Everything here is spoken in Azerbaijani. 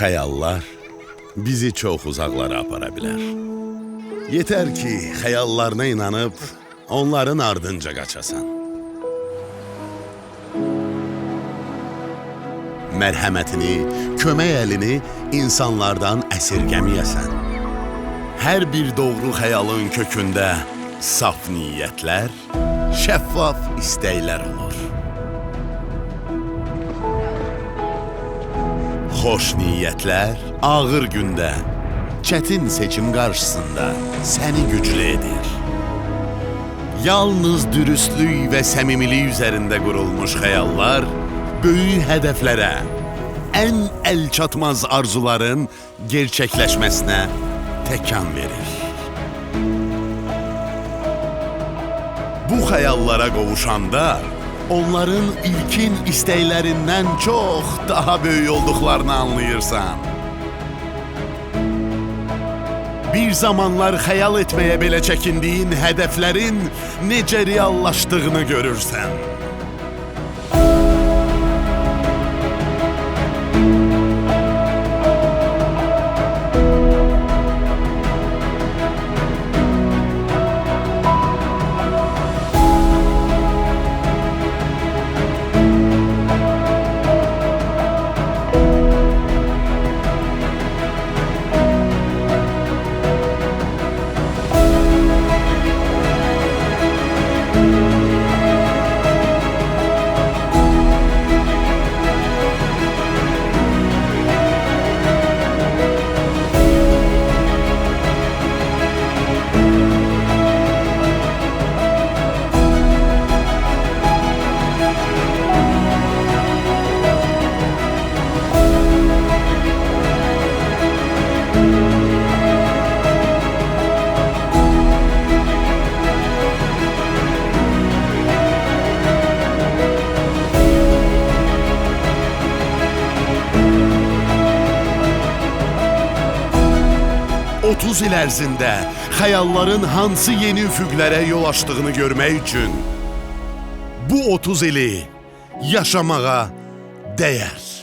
Xəyallar bizi çox uzaqlara apara bilər. Yetər ki, xəyallarına inanıb, onların ardınca qaçasan. Mərhəmətini, kömək əlini insanlardan əsirgəməyəsən. Hər bir doğru xəyalın kökündə saf niyyətlər, şəffaf istəklər olur. Xoş niyyətlər ağır gündə, çətin seçim qarşısında səni güclü edir. Yalnız dürüstlük və səmimilik üzərində qurulmuş xəyallar böyük hədəflərə, ən əlçatmaz arzuların gerçəkləşməsinə təkan verir. Bu xəyallara qovuşanda onların ilkin istəklərindən çox daha böyük olduqlarını anlayırsan. Bir zamanlar xəyal etməyə belə çəkindiyin hədəflərin necə reallaşdığını görürsən. Otuz il ərzində xəyalların hansı yeni üfüqlərə yol açdığını görmək üçün bu 30 ili yaşamağa dəyər.